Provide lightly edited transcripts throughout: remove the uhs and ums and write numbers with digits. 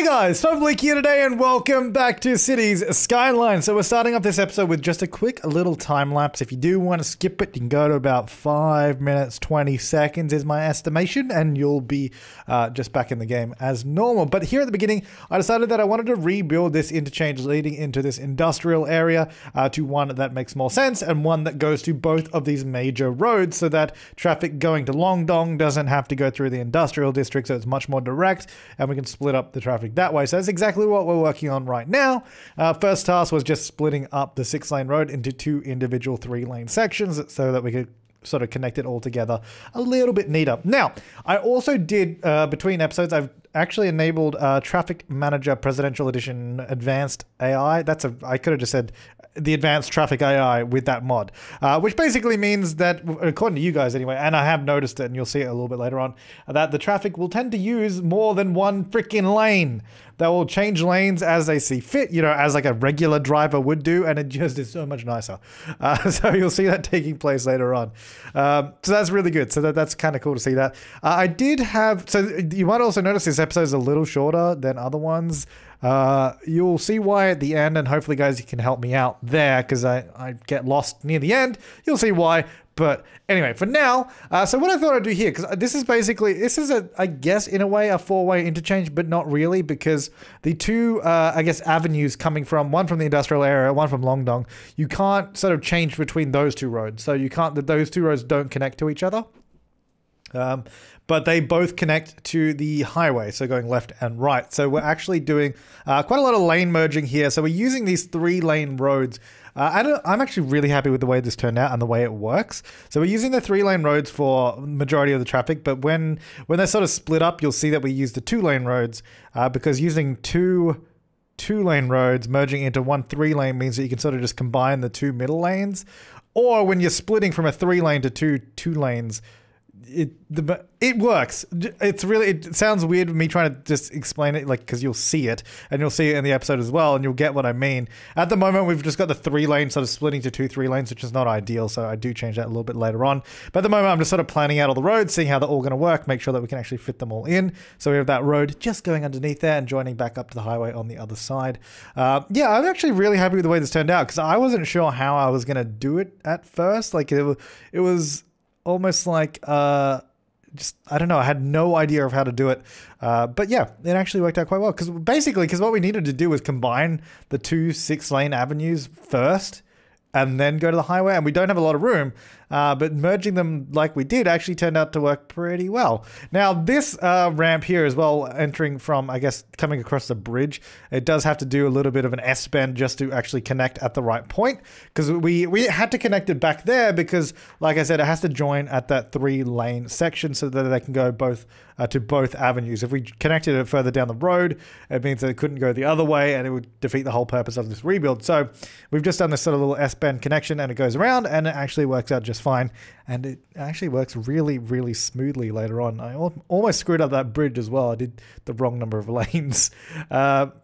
Guys, Flabaliki here today and welcome back to Cities Skylines. So we're starting off this episode with just a quick little time lapse. If you do want to skip it, you can go to about 5 minutes, 20 seconds is my estimation, and you'll be just back in the game as normal. But here at the beginning, I decided that I wanted to rebuild this interchange leading into this industrial area to one that makes more sense and one that goes to both of these major roads so that traffic going to Longdong doesn't have to go through the industrial district, so it's much more direct and we can split up the traffic that way. So that's exactly what we're working on right now. First task was just splitting up the 6-lane road into 2 individual 3-lane sections so that we could sort of connect it all together a little bit neater. Now, I also did, between episodes, I've actually enabled Traffic Manager Presidential Edition Advanced AI. I could have just said the Advanced Traffic AI with that mod, which basically means that, according to you guys anyway, and I have noticed it, and you'll see it a little bit later on, that the traffic will tend to use more than one freaking lane. They will change lanes as they see fit, you know, as like a regular driver would do, and it just is so much nicer. So you'll see that taking place later on. So that's really good. So that's kind of cool to see that. I did have, so you might also notice this episode is a little shorter than other ones. You'll see why at the end, and hopefully guys you can help me out there because I get lost near the end. You'll see why. But anyway, for now, so what I thought I'd do here, because this is I guess in a way a 4-way interchange, but not really, because the two, I guess, avenues coming from, one from the industrial area, one from Longdong, you can't sort of change between those two roads. So you can't, those two roads don't connect to each other. But they both connect to the highway, so going left and right. So we're actually doing quite a lot of lane merging here. So we're using these 3-lane roads. I'm actually really happy with the way this turned out and the way it works. So we're using the 3-lane roads for majority of the traffic, but when they're sort of split up, you'll see that we use the 2-lane roads because using two-lane roads merging into one 3-lane means that you can sort of just combine the 2 middle lanes. Or when you're splitting from a 3-lane to two lanes, it works. It sounds weird with me trying to just explain it, like, because you'll see it and you'll see it in the episode as well and you'll get what I mean. At the moment we've just got the 3 lanes sort of splitting to 2 3-lanes, which is not ideal, so I do change that a little bit later on. But at the moment I'm just sort of planning out all the roads, seeing how they're all going to work, make sure that we can actually fit them all in. So we have that road just going underneath there and joining back up to the highway on the other side. Yeah, I'm actually really happy with the way this turned out because I wasn't sure how I was going to do it at first. Like it was almost like just, I don't know, I had no idea of how to do it, but yeah, it actually worked out quite well because what we needed to do was combine the 2 6-lane avenues first and then go to the highway, and we don't have a lot of room, but merging them like we did actually turned out to work pretty well. Now this ramp here as well, entering from, I guess, coming across the bridge, it does have to do a little bit of an S-bend just to actually connect at the right point, because we had to connect it back there because, like I said, it has to join at that 3-lane section so that they can go both to both avenues. If we connected it further down the road, it means that it couldn't go the other way and it would defeat the whole purpose of this rebuild. So we've just done this sort of little S-bend connection and it goes around and it actually works out just fine. And it actually works really, really smoothly later on. I almost screwed up that bridge as well. I did the wrong number of lanes.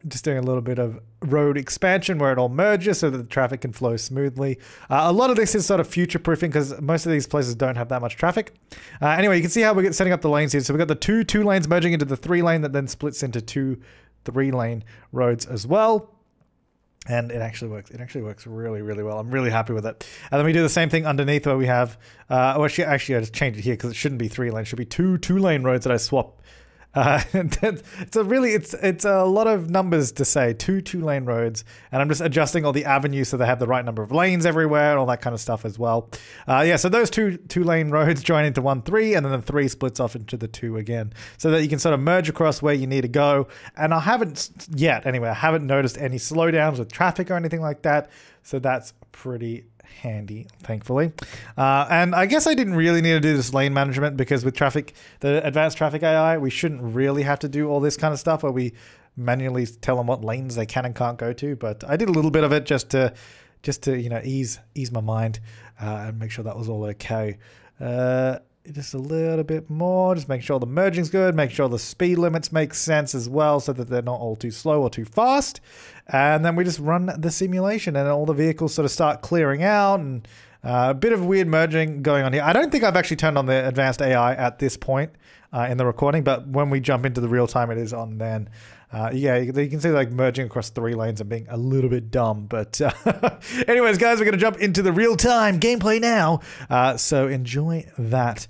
Just doing a little bit of road expansion where it all merges so that the traffic can flow smoothly. A lot of this is sort of future-proofing because most of these places don't have that much traffic. Anyway, you can see how we're setting up the lanes here. So we've got the two lanes merging into the 3-lane that then splits into 2 3-lane roads as well. And it actually works. It actually works really, really well. I'm really happy with it. And then we do the same thing underneath where we have, actually I just changed it here because it shouldn't be 3 lanes. It should be 2 2-lane roads that I swap. It's a lot of numbers to say, 2 2-lane roads, and I'm just adjusting all the avenues so they have the right number of lanes everywhere and all that kind of stuff as well. Yeah, so those 2 2-lane roads join into 1 3, and then the 3 splits off into the 2 again, so that you can sort of merge across where you need to go. And I haven't yet, anyway, I haven't noticed any slowdowns with traffic or anything like that, so that's pretty handy, thankfully. And I guess I didn't really need to do this lane management because with traffic, the advanced traffic AI, we shouldn't really have to do all this kind of stuff where we manually tell them what lanes they can and can't go to. But I did a little bit of it just to you know, ease my mind and make sure that was all okay. Just a little bit more, just make sure the merging's good, make sure the speed limits make sense as well so that they're not all too slow or too fast. And then we just run the simulation and all the vehicles sort of start clearing out, and a bit of weird merging going on here. I don't think I've actually turned on the advanced AI at this point in the recording, but when we jump into the real time, it is on then. Yeah, you can see like merging across 3 lanes and being a little bit dumb. But anyways, guys, we're going to jump into the real-time gameplay now. So enjoy that.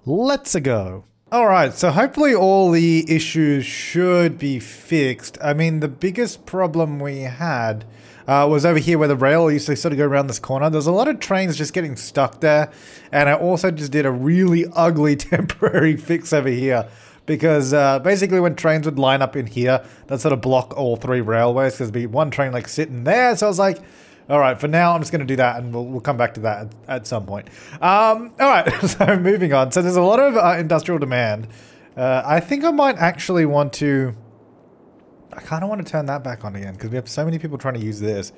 Let's go. All right, so hopefully all the issues should be fixed. I mean, the biggest problem we had was over here where the rail used to sort of go around this corner. There's a lot of trains just getting stuck there. And I also just did a really ugly temporary fix over here. Because basically when trains would line up in here, that sort of block all 3 railways because there'd be one train like sitting there. So I was like, all right, for now I'm just going to do that and we'll come back to that at some point. All right, so moving on. So there's a lot of industrial demand. I think I might actually want to... I kind of want to turn that back on again because we have so many people trying to use this.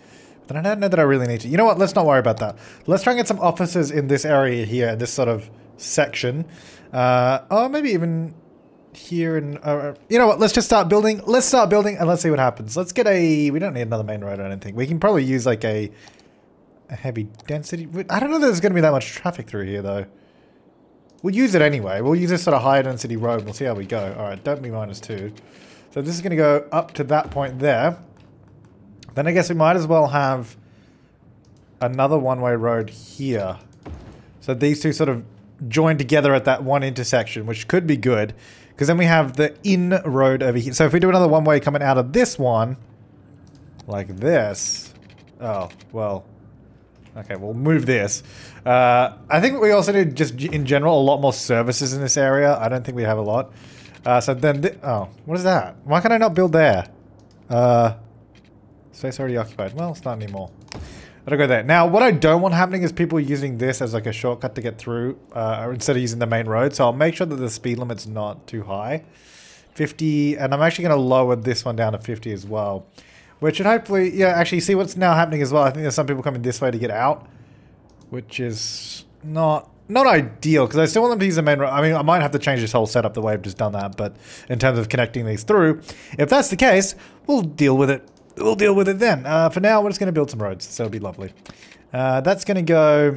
But I don't know that I really need to. You know what? Let's not worry about that. Let's try and get some offices in this area here, this sort of section. Or maybe even... here and you know what, let's just start building. Let's start building and let's see what happens. Let's get a... we don't need another main road or anything. We can probably use like a heavy density. I don't know that there's going to be that much traffic through here though. We'll use it anyway. We'll use this sort of high density road. We'll see how we go. All right, don't be -2. So this is going to go up to that point there. Then I guess we might as well have another one-way road here. So these two sort of join together at that one intersection, which could be good. Because then we have the in road over here. So if we do another one-way coming out of this one, like this. Oh, well. Okay, we'll move this. I think we also need just in general a lot more services in this area. I don't think we have a lot. So then, oh, what is that? Why can I not build there? Space already occupied. Well, it's not anymore. I'll go there. Now, what I don't want happening is people using this as like a shortcut to get through instead of using the main road. So I'll make sure that the speed limit's not too high. 50, and I'm actually going to lower this one down to 50 as well. Which should hopefully, yeah, actually see what's now happening as well. I think there's some people coming this way to get out. Which is not ideal, because I still want them to use the main road. I mean, I might have to change this whole setup the way I've just done that. But in terms of connecting these through, if that's the case, we'll deal with it. We'll deal with it then. For now, we're just going to build some roads. So it'll be lovely. That's going to go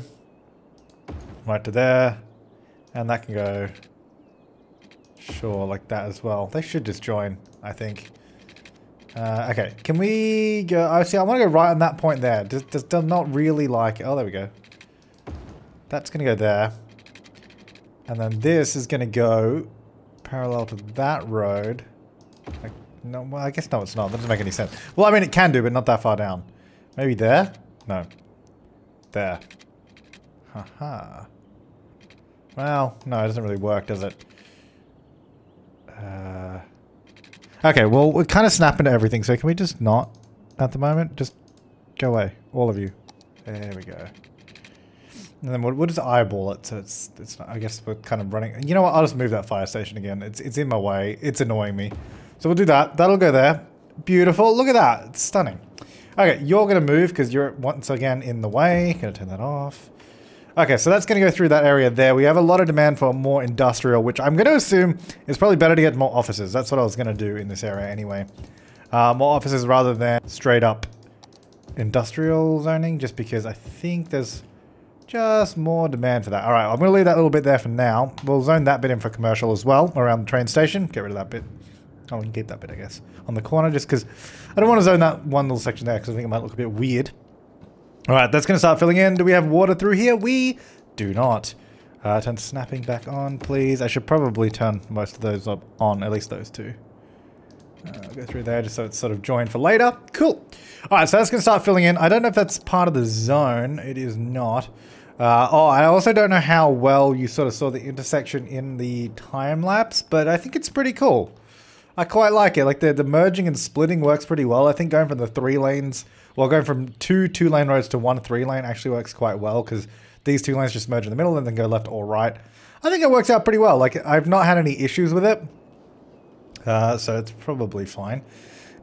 right to there. And that can go, sure, like that as well. They should just join, I think. Okay, can we go... I see, I want to go right on that point there. Does not really like it. Oh, there we go. That's going to go there. And then this is going to go parallel to that road. Like, no, well, I guess no, it's not. That doesn't make any sense. Well, I mean, it can do, but not that far down. Maybe there? No. There. Haha. Well, no, it doesn't really work, does it? Okay, well, we're kind of snapping to everything, so can we just not at the moment? Just go away, all of you. There we go. And then we'll just eyeball it, so it's not, I guess we're kind of running. You know what? I'll just move that fire station again. It's in my way. It's annoying me. So we'll do that. That'll go there. Beautiful. Look at that. It's stunning. Okay, you're going to move because you're once again in the way. Going to turn that off. Okay, so that's going to go through that area there. We have a lot of demand for more industrial, which I'm going to assume is probably better to get more offices. That's what I was going to do in this area anyway. More offices rather than straight up industrial zoning, just because I think there's just more demand for that. All right, I'm going to leave that little bit there for now. We'll zone that bit in for commercial as well, around the train station. Get rid of that bit. Oh, we can keep that bit, I guess, on the corner, just because I don't want to zone that one little section there, because I think it might look a bit weird. All right, that's going to start filling in. Do we have water through here? We do not. Turn snapping back on, please. I should probably turn most of those up on, at least those two. I'll go through there just so it's sort of joined for later. Cool. All right, so that's going to start filling in. I don't know if that's part of the zone. It is not. Oh, I also don't know how well you sort of saw the intersection in the time lapse, but I think it's pretty cool. I quite like it. Like the merging and splitting works pretty well. I think going from the 3 lanes, well, going from 2 2-lane roads to 1 3-lane actually works quite well, because these 2 lanes just merge in the middle and then go left or right. I think it works out pretty well. Like, I've not had any issues with it. So it's probably fine.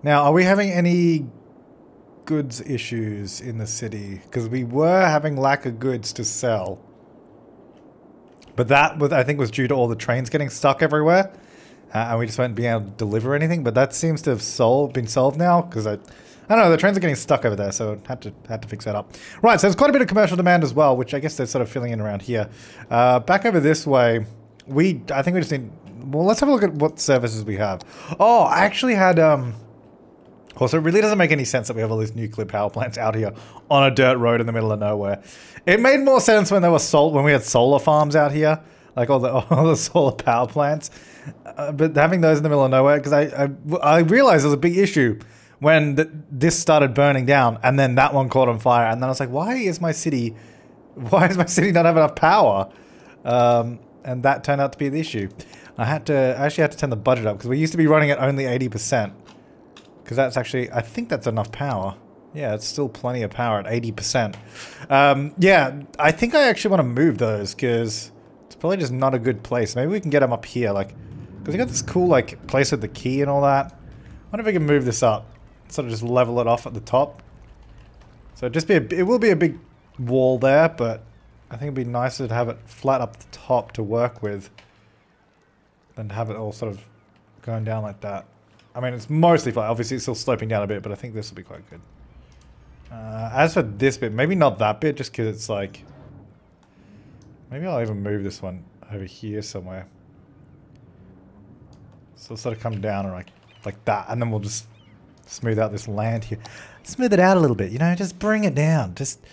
Now, are we having any goods issues in the city? Because we were having lack of goods to sell. But that, I think, was due to all the trains getting stuck everywhere. And we just weren't being able to deliver anything. But that seems to have been solved now. Because I don't know, the trains are getting stuck over there. So had to fix that up. Right, so there's quite a bit of commercial demand as well. Which I guess they're sort of filling in around here. Back over this way, I think we just need well, let's have a look at what services we have. Oh, I actually had, also, it really doesn't make any sense that we have all these nuclear power plants out here on a dirt road in the middle of nowhere. It made more sense when there was when we had solar farms out here, like all the solar power plants. But having those in the middle of nowhere, because I realized there was a big issue when this started burning down, and then that one caught on fire, and then I was like, why does my city not have enough power? And that turned out to be the issue. I actually had to turn the budget up because we used to be running at only 80%. Because that's actually, I think that's enough power. Yeah, it's still plenty of power at 80%. Yeah, I think I actually want to move those because it's probably just not a good place. Maybe we can get them up here, like, because we got this cool like place with the key and all that. I wonder if we can move this up, sort of just level it off at the top. So it will be a big wall there, but I think it'd be nicer to have it flat up the top to work with than to have it all sort of going down like that. I mean, it's mostly flat. Obviously, it's still sloping down a bit, but I think this will be quite good. As for this bit, maybe not that bit, just because it's like... Maybe I'll even move this one over here somewhere. So it'll sort of come down like that, and then we'll just smooth out this land here. Smooth it out a little bit, you know, just bring it down. Just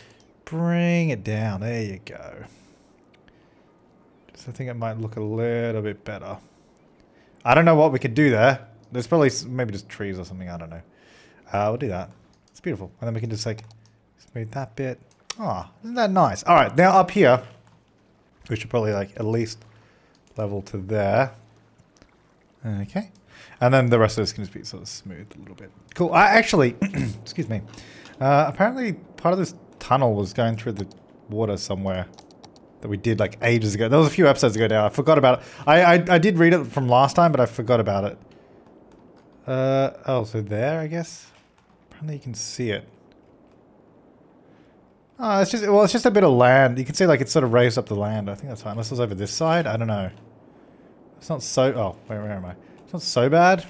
bring it down. There you go. Just I think it might look a little bit better. I don't know what we could do there. There's probably maybe just trees or something. I don't know. We'll do that. It's beautiful. And then we can just like smooth that bit. Oh, isn't that nice? All right, now up here, we should probably like at least level to there. Okay. And then the rest of this can just be sort of smoothed a little bit. Cool. I actually, excuse me. Apparently part of this tunnel was going through the water somewhere that we did like ages ago. There was a few episodes ago now. I forgot about it. I did read it from last time, but I forgot about it. Oh, so there, I guess? Apparently you can see it. Oh, it's just a bit of land. You can see like it's sort of raised up the land. I think that's fine. Unless it was over this side. I don't know. It's not so... Oh, where am I? It's not so bad.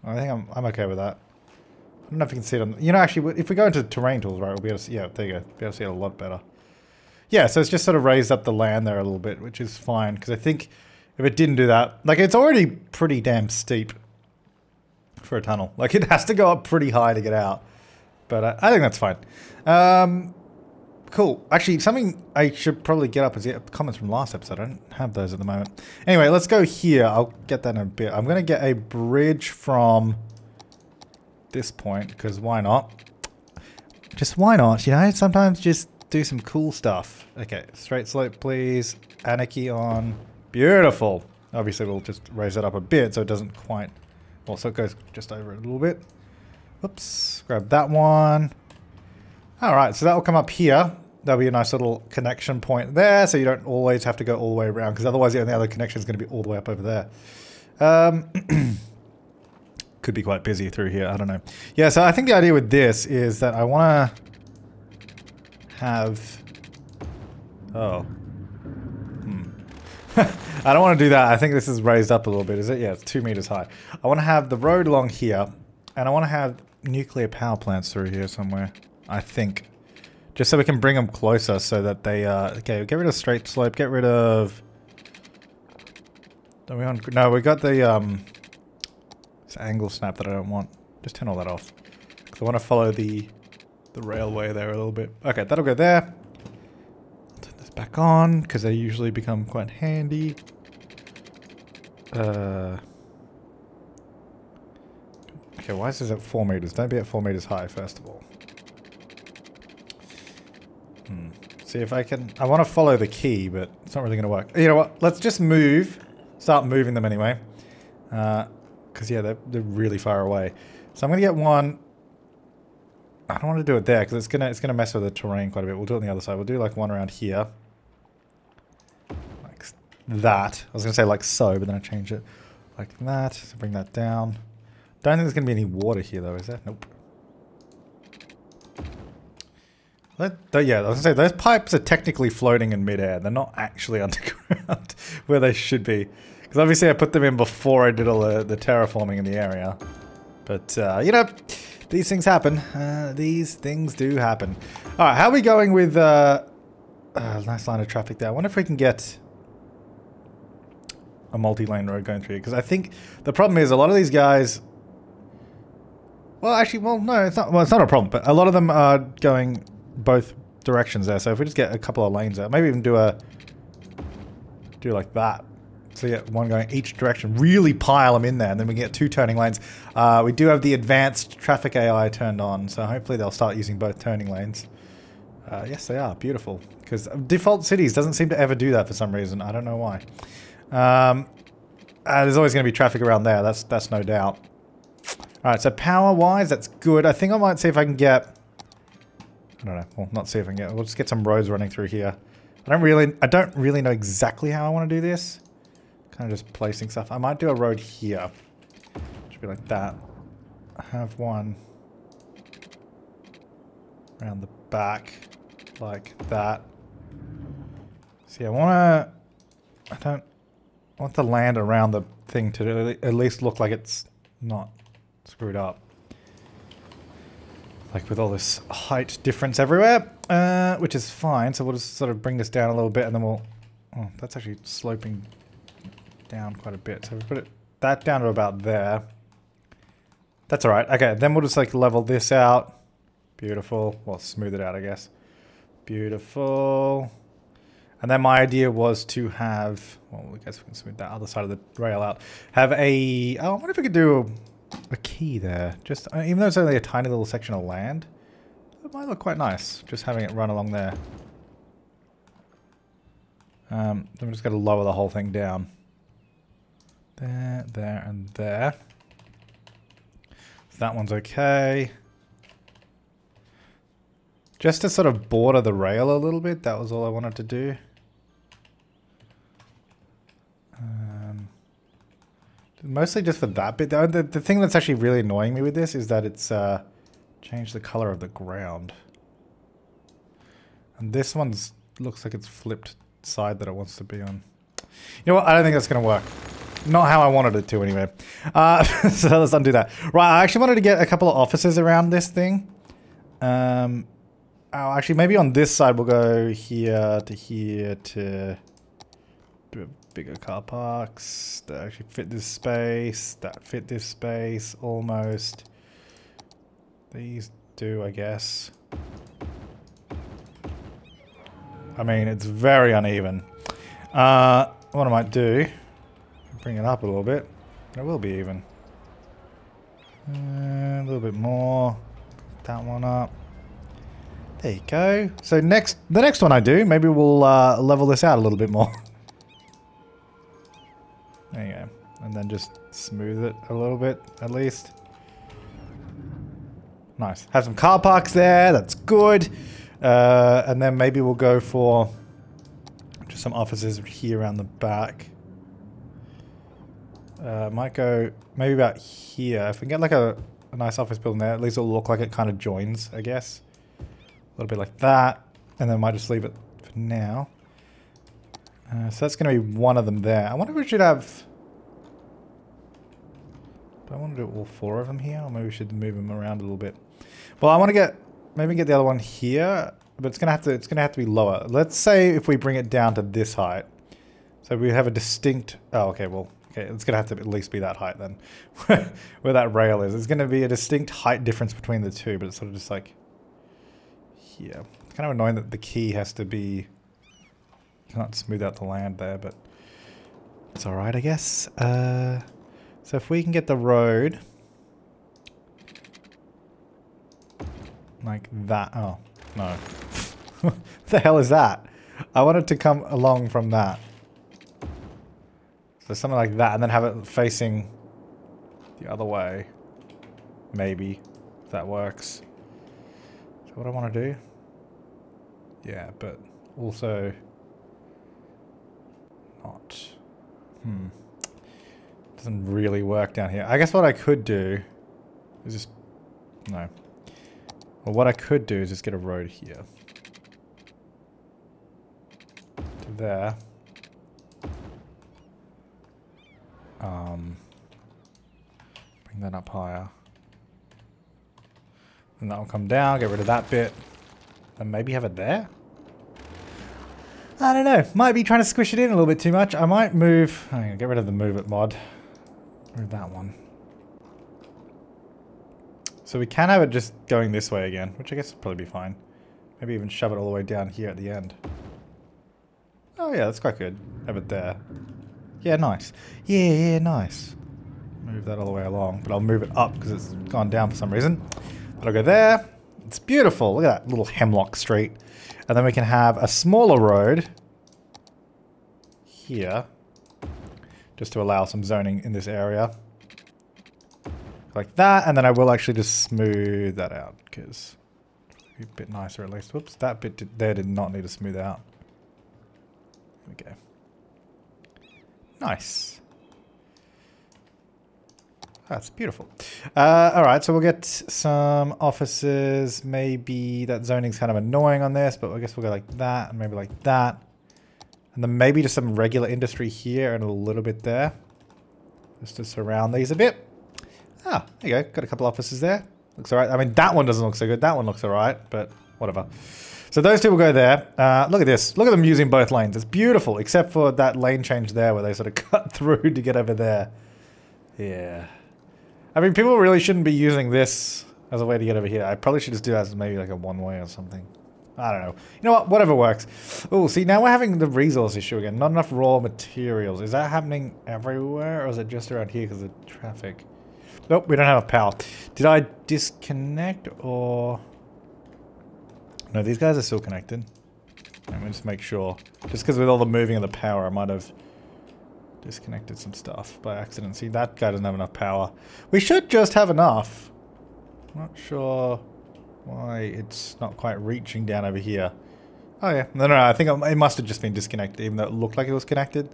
I think I'm okay with that. I don't know if you can see it on... You know, actually, if we go into terrain tools, right, we'll be able to see... Yeah, there you go. Be able to see it a lot better. Yeah, so it's just sort of raised up the land there a little bit, which is fine. Because I think if it didn't do that... Like, it's already pretty damn steep for a tunnel. Like, it has to go up pretty high to get out. But I think that's fine. Cool. Actually, something I should probably get up is the comments from last episode. I don't have those at the moment. Anyway, let's go here. I'll get that in a bit. I'm going to get a bridge from this point, because why not? Just why not? You know, sometimes just do some cool stuff. Okay, straight slope, please. Anarchy on. Beautiful. Obviously, we'll just raise it up a bit so it doesn't quite... Well, so it goes just over it a little bit. Oops. Grab that one. Alright, so that will come up here. That'll be a nice little connection point there, so you don't always have to go all the way around, because otherwise the only other connection is going to be all the way up over there. Could be quite busy through here, I don't know. Yeah, so I think the idea with this is that I want to have... Oh. I don't want to do that. I think this is raised up a little bit, is it? Yeah, it's 2 meters high. I want to have the road along here, and I want to have nuclear power plants through here somewhere. I think. Just so we can bring them closer so that they, okay, get rid of straight slope, get rid of... Don't we want... No, we got the, this angle snap that I don't want. Just turn all that off. Because I want to follow the railway there a little bit. Okay, that'll go there. I'll turn this back on, because they usually become quite handy. Okay, why is this at 4 meters? Don't be at 4 meters high, first of all. See if I can... I want to follow the key, but it's not really going to work. You know what? Let's just move. Start moving them anyway. Because, yeah, they're really far away. So I'm going to get one... I don't want to do it there, because it's gonna mess with the terrain quite a bit. We'll do it on the other side. We'll do, like, one around here. Like that. I was going to say like so, but then I changed it. Like that. So bring that down. Don't think there's going to be any water here, though, is there? Nope. Yeah, I was going to say, those pipes are technically floating in midair. They're not actually underground where they should be. Because obviously I put them in before I did all the terraforming in the area. But, you know, these things happen. These things do happen. Alright, how are we going with... nice line of traffic there. I wonder if we can get... a multi-lane road going through here. Because I think the problem is a lot of these guys... Well, actually, well, no, it's not. Well, it's not a problem. But a lot of them are going both directions there. So if we just get a couple of lanes out, maybe even do like that. So you get one going each direction. Really pile them in there, and then we get 2 turning lanes. We do have the advanced traffic AI turned on, so hopefully they'll start using both turning lanes. Yes, they are. Beautiful. Because default cities doesn't seem to ever do that for some reason. I don't know why. There's always going to be traffic around there. That's no doubt. Alright, so power-wise, that's good. I think I might see if I can get... I don't know. Well, not see if I can get... We'll just get some roads running through here. I don't really know exactly how I want to do this. Kind of just placing stuff. I might do a road here. Should be like that. I have one around the back, like that. See, I don't want the land around the thing to at least look like it's not screwed up. Like with all this height difference everywhere, which is fine. So we'll just sort of bring this down a little bit and then we'll... Oh, that's actually sloping down quite a bit. So we put that down to about there. That's all right. Okay, then we'll just like level this out. Beautiful. Well, smooth it out, I guess. Beautiful. And then my idea was to have... Well, I guess we can smooth that other side of the rail out. Have a... Oh, I wonder if we could do a key there. Just even though it's only a tiny little section of land, it might look quite nice. Just having it run along there. Then we're just going to lower the whole thing down. There, there, and there. So that one's okay. Just to sort of border the rail a little bit, that was all I wanted to do. Mostly just for that bit. The thing that's actually really annoying me with this is that it's changed the color of the ground. And this one's looks like it's flipped side that it wants to be on. You know what? I don't think that's going to work. Not how I wanted it to anyway. So let's undo that. Right, I actually wanted to get a couple of offices around this thing. Oh, actually, maybe on this side we'll go here to bigger car parks that actually fit this space, that fit this space almost. These do, I guess. I mean, it's very uneven. What I might do, bring it up a little bit. It will be even. A little bit more. That one up. There you go. So the next one I do, maybe we'll level this out a little bit more. There you go. And then just smooth it a little bit, at least. Nice. Have some car parks there. That's good. And then maybe we'll go for just some offices here around the back. Might go maybe about here. If we can get like a nice office building there, at least it'll look like it kind of joins, I guess. A little bit like that. And then I might just leave it for now. So that's going to be one of them there. I wonder if we should have... Do I want to do all 4 of them here? Or maybe we should move them around a little bit. Well, I want to maybe get the other one here, but it's going to have to be lower. Let's say if we bring it down to this height. So we have a distinct... Oh, okay, well... Okay, it's going to have to at least be that height then. Where that rail is. There's going to be a distinct height difference between the two, but it's sort of just like... Here. It's kind of annoying that the key has to be... Can't smooth out the land there, but it's alright, I guess. So if we can get the road like that. Oh, no. What the hell is that? I want it to come along from that. So something like that, and then have it facing the other way. Maybe, if that works. Is that what I want to do? Yeah, but also... Not. Doesn't really work down here. I guess what I could do is just... No. Well, what I could do is just get a road here. To there. Bring that up higher. And that will come down, get rid of that bit. And maybe have it there? I don't know. Might be trying to squish it in a little bit too much. I might move... Hang on, get rid of the move it mod. Move that one. So we can have it just going this way again, which I guess would probably be fine. Maybe even shove it all the way down here at the end. Oh yeah, that's quite good. Have it there. Yeah, nice. Yeah, nice. Move that all the way along, but I'll move it up because it's gone down for some reason. That'll go there. It's beautiful. Look at that little hemlock street. And then we can have a smaller road here, just to allow some zoning in this area. Like that, and then I will actually just smooth that out, because it'll be a bit nicer at least. Whoops, that bit there did not need to smooth out. There we go. Nice. That's beautiful. Alright, so we'll get some offices. Maybe that zoning's kind of annoying on this, but I guess we'll go like that, and maybe like that. And then maybe just some regular industry here and a little bit there. Just to surround these a bit. Ah, there you go. Got a couple offices there. Looks alright. I mean, that one doesn't look so good. That one looks alright, but whatever. So those two will go there. Look at this. Look at them using both lanes. It's beautiful, except for that lane change there where they sort of cut through to get over there. Yeah. I mean, people really shouldn't be using this as a way to get over here. I probably should just do that as maybe like a one-way or something. I don't know. You know what? Whatever works. Oh, see, now we're having the resource issue again. Not enough raw materials. Is that happening everywhere, or is it just around here because of traffic? Nope, we don't have power. Did I disconnect, or... No, these guys are still connected. Let me just make sure. Just because with all the moving of the power, I might have disconnected some stuff by accident. See, that guy doesn't have enough power. We should just have enough. Not sure why it's not quite reaching down over here. Oh yeah, no, I think it must have just been disconnected, even though it looked like it was connected.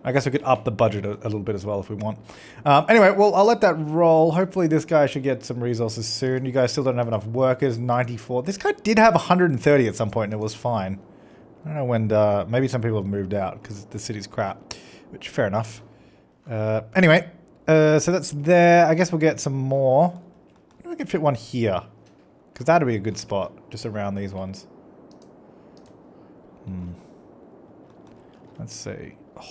I guess we could up the budget a little bit as well if we want. Anyway, well, I'll let that roll. Hopefully this guy should get some resources soon. You guys still don't have enough workers, 94. This guy did have 130 at some point and it was fine. I don't know when, maybe some people have moved out because the city's crap, which fair enough. Anyway, so that's there. I guess we'll get some more. Maybe we can fit one here, because that'd be a good spot, just around these ones. Let's see. Oh,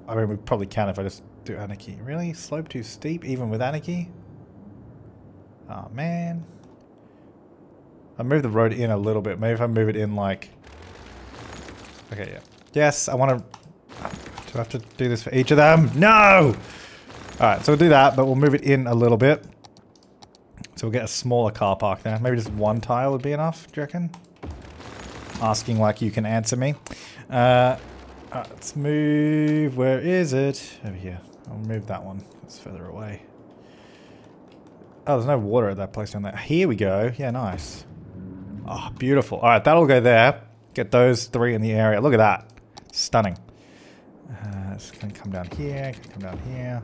I mean, we probably can if I just do Anarchy. Really? Slope too steep, even with Anarchy? Oh, man. I move the road in a little bit. Maybe if I move it in like... Okay, yeah. Yes, I want to... Do I have to do this for each of them? No! Alright, so we'll do that, but we'll move it in a little bit. So we'll get a smaller car park there. Maybe just one tile would be enough, do you reckon? Asking like you can answer me. Let's move... Where is it? Over here. I'll move that one. It's further away. Oh, there's no water at that place down there. Here we go. Yeah, nice. Oh, beautiful. Alright, that'll go there. Get those three in the area. Look at that. Stunning. It's going to come down here. Come down here.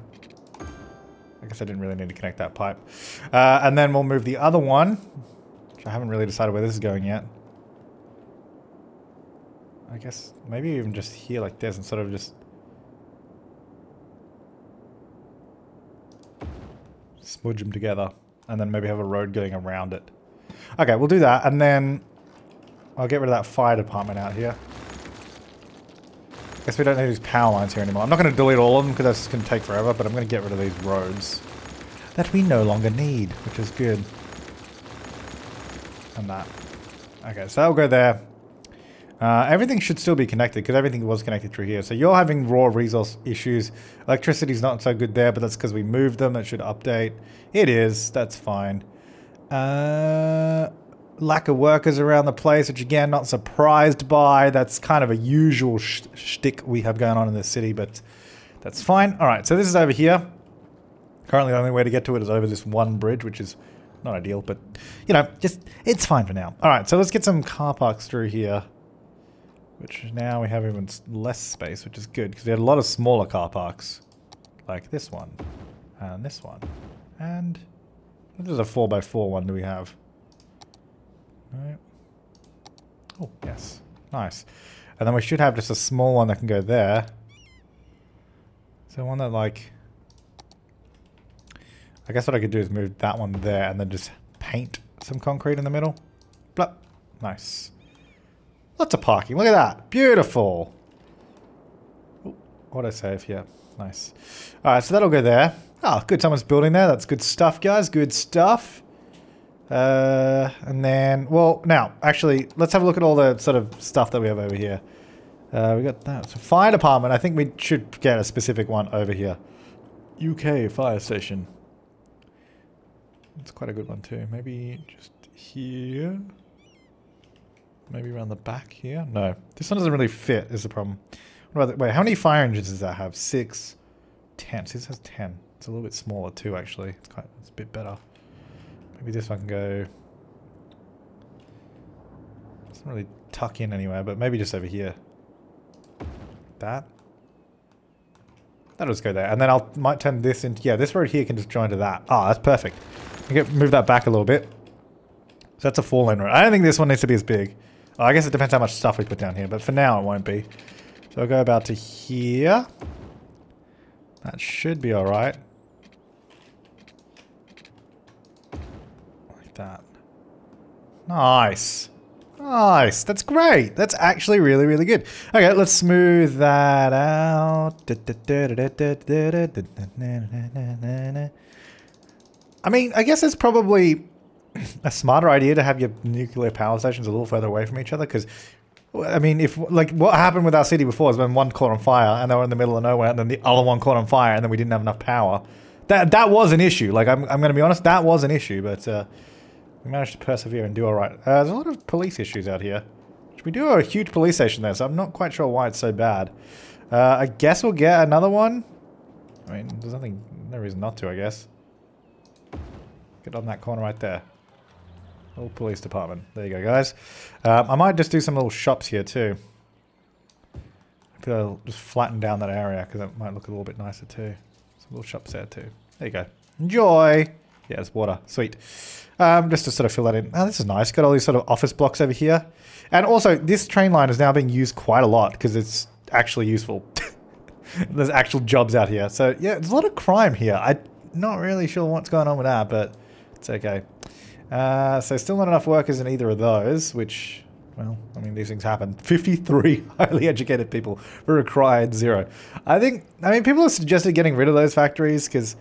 I guess I didn't really need to connect that pipe. And then we'll move the other one. Which I haven't really decided where this is going yet. I guess maybe even just here like this and sort of just... smudge them together. And then maybe have a road going around it. Okay, we'll do that. And then... I'll get rid of that fire department out here. Guess we don't need these power lines here anymore. I'm not going to delete all of them because that's going to take forever, but I'm going to get rid of these roads that we no longer need, which is good. And that. Okay, so that'll go there. Everything should still be connected because everything was connected through here. So you're having raw resource issues. Electricity's not so good there, but that's because we moved them. It should update. It is. That's fine. Lack of workers around the place, which again, not surprised by. That's kind of a usual shtick we have going on in this city, but that's fine. All right, so this is over here. Currently, the only way to get to it is over this one bridge, which is not ideal, but, you know, just, it's fine for now. All right, so let's get some car parks through here, which now we have even less space, which is good, because we had a lot of smaller car parks, like this one, and this one, and this is a 4x4 one do we have? Right. Oh, yes. Nice. And then we should have just a small one that can go there. So one that like... I guess what I could do is move that one there and then just paint some concrete in the middle. Blah. Nice. Lots of parking. Look at that. Beautiful. Ooh, what did I save here? Nice. Alright, so that'll go there. Oh, good. Someone's building there. That's good stuff, guys. Good stuff. And then, well, now, actually, let's have a look at all the sort of stuff that we have over here. We got that. So fire department. I think we should get a specific one over here. UK fire station. It's quite a good one too. Maybe just here. Maybe around the back here. No, this one doesn't really fit. Is the problem? What about wait, how many fire engines does that have? 6, 10. See, this has 10. It's a little bit smaller too, actually. It's a bit better. Maybe this one can go. It doesn't really tuck in anywhere, but maybe just over here. That. That'll just go there, and then might turn this into this road here can just join to that. Ah, that's perfect. Move that back a little bit. So that's a 4-lane road. I don't think this one needs to be as big. Oh, I guess it depends how much stuff we put down here, but for now it won't be. So I'll go about to here. That should be alright. Like that. Nice. Nice. That's great. That's actually really, really good. Okay, let's smooth that out. I mean, I guess it's probably a smarter idea to have your nuclear power stations a little further away from each other, because, I mean, if, like, what happened with our city before is when one caught on fire and they were in the middle of nowhere, and then the other one caught on fire and then we didn't have enough power. That was an issue. Like, I'm going to be honest, that was an issue, but we managed to persevere and do all right. There's a lot of police issues out here. We do have a huge police station there, so I'm not quite sure why it's so bad. I guess we'll get another one. I mean, there's no reason not to, I guess. Get on that corner right there. Little police department. There you go, guys. I might just do some little shops here too. I feel I'll just flatten down that area because that might look a little bit nicer too. Some little shops there too. There you go. Enjoy! Yeah, it's water. Sweet. Just to sort of fill that in. Oh, this is nice. Got all these sort of office blocks over here. And also, this train line is now being used quite a lot because it's actually useful. There's actual jobs out here. So, yeah, there's a lot of crime here. I'm not really sure what's going on with that, but it's okay. So still not enough workers in either of those, which, well, I mean, these things happen. 53 highly educated people for required 0. I mean, people have suggested getting rid of those factories because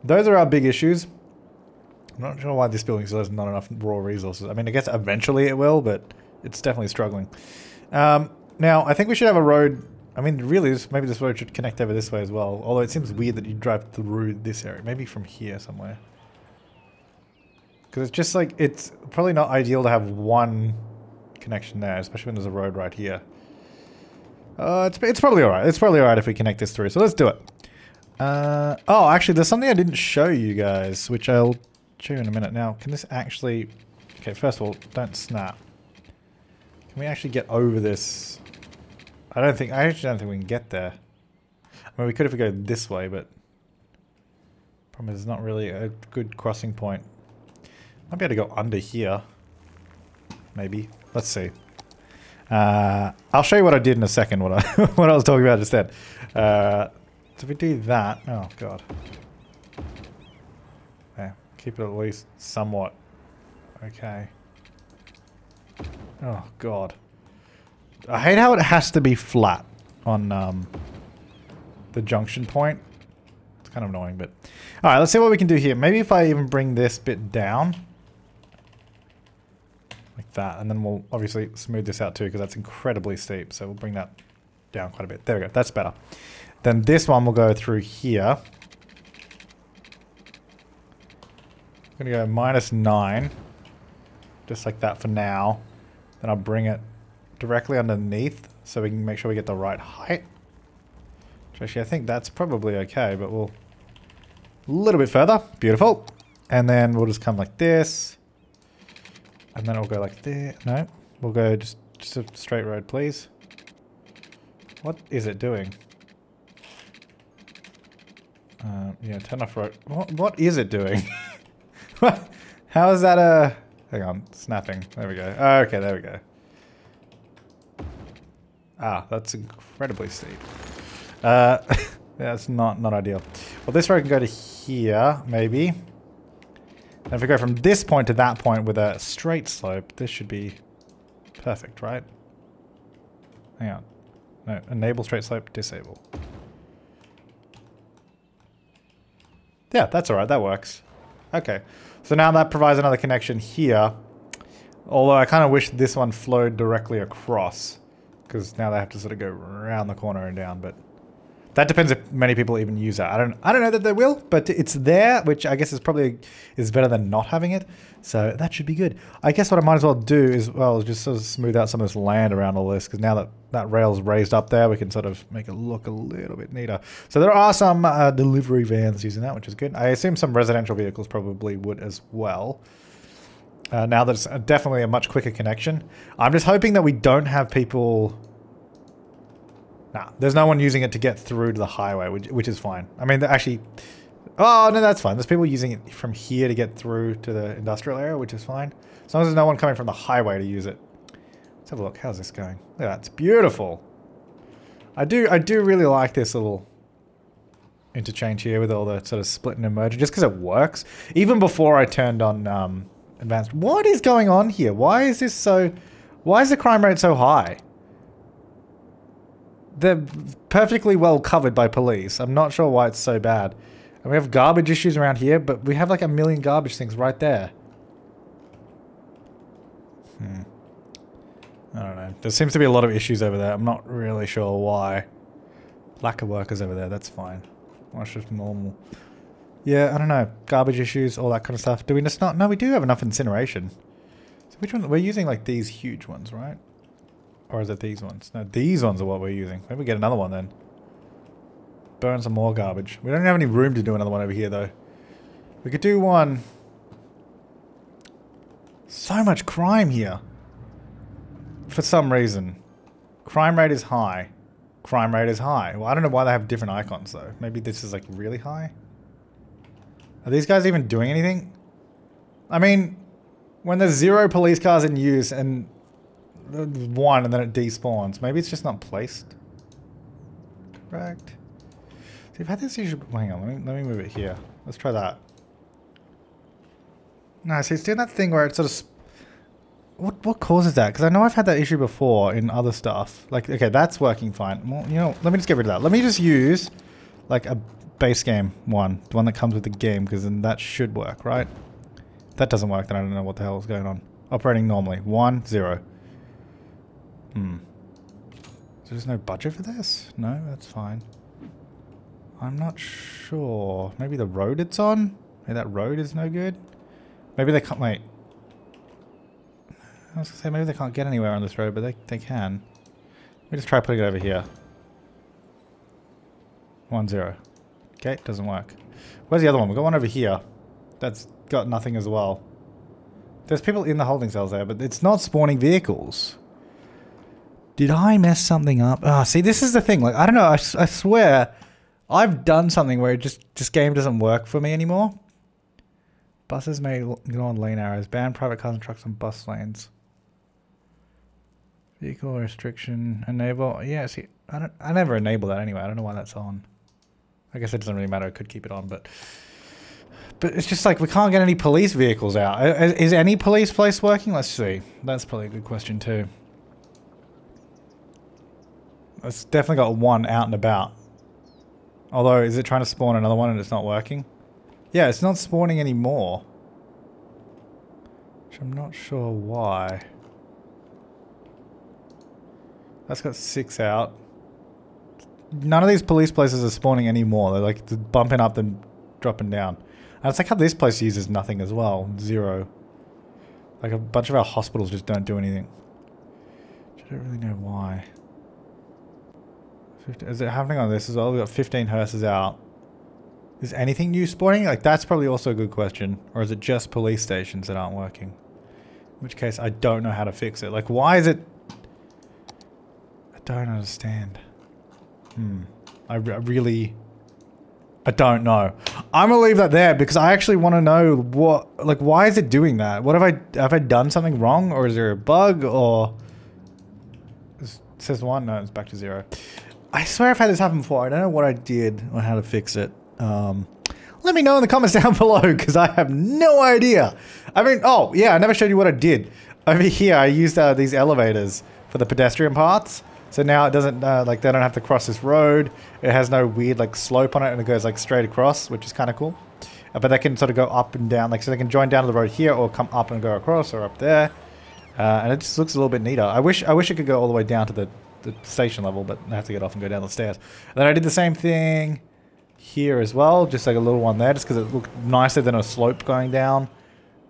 those are our big issues. I'm not sure why this building still has not enough raw resources. I mean, I guess eventually it will, but it's definitely struggling. Now, I think we should have a road. I mean, really, maybe this road should connect over this way as well. Although it seems weird that you drive through this area. Maybe from here somewhere. Because it's just like, it's probably not ideal to have one connection there, especially when there's a road right here. It's probably alright. It's probably alright if we connect this through. So let's do it. Oh, actually, there's something I didn't show you guys, which I'll show you in a minute. Now, can this actually... Okay, first of all, don't snap. Can we actually get over this? I actually don't think we can get there. I mean, we could if we go this way, but... problem is, there's not really a good crossing point. Might be able to go under here. Maybe. Let's see. I'll show you what I did in a second, what I was talking about just then. So if we do that... Oh, God. Yeah, keep it at least somewhat. Okay. Oh, God. I hate how it has to be flat on the junction point. It's kind of annoying, but... Alright, let's see what we can do here. Maybe if I even bring this bit down. Like that. And then we'll obviously smooth this out too, because that's incredibly steep. So we'll bring that down quite a bit. There we go. That's better. Then this one will go through here. I'm going to go -9. Just like that for now. Then I'll bring it directly underneath so we can make sure we get the right height. Which actually I think that's probably okay, but we'll... A little bit further. Beautiful. And then we'll just come like this. And then it'll go like there. No. We'll go just a straight road, please. What is it doing? Yeah, turn off road. What is it doing? How is that hang on, snapping. There we go. Okay, there we go. Ah, that's incredibly steep. That's not ideal. Well, this road can go to here, maybe. And if we go from this point to that point with a straight slope, this should be perfect, right? Hang on. No, enable straight slope, disable. Yeah, that's alright, that works. Okay. So now that provides another connection here. Although I kind of wish this one flowed directly across. Because now they have to sort of go around the corner and down, but... That depends if many people even use that. I don't know that they will, but it's there, which I guess is probably better than not having it. So that should be good. I guess what I might as well do is, well, just sort of smooth out some of this land around all this, because now that that rail's raised up there, we can sort of make it look a little bit neater. So there are some delivery vans using that, which is good. I assume some residential vehicles probably would as well. Now that it's definitely a much quicker connection. I'm just hoping that we don't have people... Nah, there's no one using it to get through to the highway, which is fine. I mean, actually... Oh, no, that's fine. There's people using it from here to get through to the industrial area, which is fine. As long as there's no one coming from the highway to use it. Let's have a look. How's this going? Look at that. It's beautiful. I do really like this little interchange here with all the sort of splitting and merging, just because it works. Even before I turned on advanced... What is going on here? Why is this so... Why is the crime rate so high? They're perfectly well covered by police. I'm not sure why it's so bad. And we have garbage issues around here, but we have like a million garbage things right there. I don't know. There seems to be a lot of issues over there. I'm not really sure why. Lack of workers over there, that's fine. That's just normal. Yeah, I don't know. Garbage issues, all that kind of stuff. Do we just not? No, we do have enough incineration. So which one? We're using like these huge ones, right? Or is it these ones? No, these ones are what we're using. Maybe we get another one then. Burn some more garbage. We don't have any room to do another one over here though. We could do one. So much crime here. For some reason. Crime rate is high. Crime rate is high. Well, I don't know why they have different icons though. Maybe this is like really high. Are these guys even doing anything? I mean, when there's 0 police cars in use and 1 and then it despawns. Maybe it's just not placed. Correct. So you've had this issue. Hang on, let me move it here. Let's try that. No, see, it's doing that thing where it sort of... What causes that? Because I know I've had that issue before in other stuff. Like, okay, that's working fine. Well, you know, let me just get rid of that. Let me just use like a base game one. The one that comes with the game, because then that should work, right? If that doesn't work, then I don't know what the hell is going on. Operating normally. 1, 0. So there's no budget for this? No, that's fine. I'm not sure. Maybe the road it's on? Maybe that road is no good? Maybe they can't... Wait. I was gonna say maybe they can't get anywhere on this road, but they can. Let me just try putting it over here. 1, 0. Okay, doesn't work. Where's the other one? We've got one over here. That's got nothing as well. There's people in the holding cells there, but it's not spawning vehicles. Did I mess something up? Ah, see, this is the thing. Like, I don't know. I swear, I've done something where this game doesn't work for me anymore. Buses may go on lane arrows. Ban private cars and trucks on bus lanes. Vehicle restriction enable. Yeah, see, I never enable that anyway. I don't know why that's on. I guess it doesn't really matter. I could keep it on, but it's just like we can't get any police vehicles out. Is any police place working? Let's see. That's probably a good question too. It's definitely got one out and about. Although, is it trying to spawn another one and it's not working? Yeah, it's not spawning anymore. Which I'm not sure why. That's got 6 out. None of these police places are spawning anymore. They're like bumping up and dropping down. And it's like how this place uses nothing as well. 0. Like a bunch of our hospitals just don't do anything. I don't really know why. Is it happening on this as well? We've got 15 hearses out. Is anything new spawning? Like, that's probably also a good question. Or is it just police stations that aren't working? In which case, I don't know how to fix it. Like, why is it... I don't understand. I really... I don't know. I'm gonna leave that there because I actually want to know what... Like, why is it doing that? What have I done something wrong? Or is there a bug? Or... It says 1? No, it's back to 0. I swear I've had this happen before. I don't know what I did or how to fix it. Let me know in the comments down below because I have no idea. I mean, oh yeah, I never showed you what I did. Over here, I used these elevators for the pedestrian paths. So now it doesn't, like they don't have to cross this road. It has no weird like slope on it and it goes like straight across, which is kind of cool. But they can sort of go up and down, like so they can join down to the road here or come up and go across or up there. And it just looks a little bit neater. I wish it could go all the way down to the station level, but I have to get off and go down the stairs. And then I did the same thing here as well, just like a little one there, just because it looked nicer than a slope going down.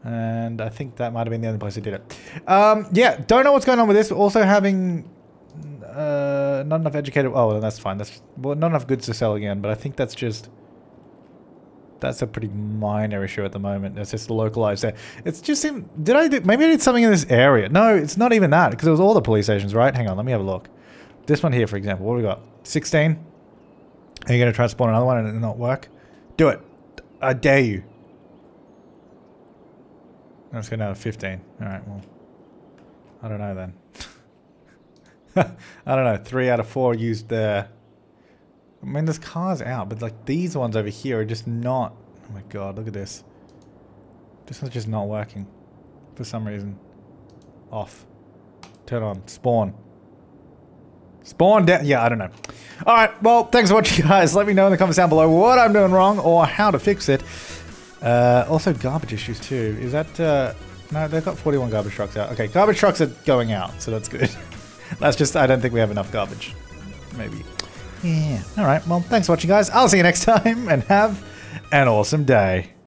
And I think that might have been the only place I did it. Yeah, don't know what's going on with this. Also having not enough educated... Oh, that's fine. That's well, not enough goods to sell again, but I think that's just... That's a pretty minor issue at the moment. It's just localized there. It's just... Maybe I did something in this area. No, it's not even that, because it was all the police stations, right? Hang on, let me have a look. This one here, for example. What do we got? 16? Are you going to try to spawn another one and it not work? Do it. I dare you. Let's go down to 15. Alright, well. I don't know then. I don't know. 3 out of 4 used there. I mean, there's cars out, but like these ones over here are just not... Oh my god, look at this. This one's just not working. For some reason. Off. Turn on. Spawn. Spawn down. Yeah, I don't know. Alright, well, thanks for watching, guys. Let me know in the comments down below what I'm doing wrong or how to fix it. Also, garbage issues too. Is that... No, they've got 41 garbage trucks out. Okay, garbage trucks are going out, so that's good. That's just... I don't think we have enough garbage. Maybe. Yeah. Alright, well, thanks for watching, guys. I'll see you next time, and have an awesome day.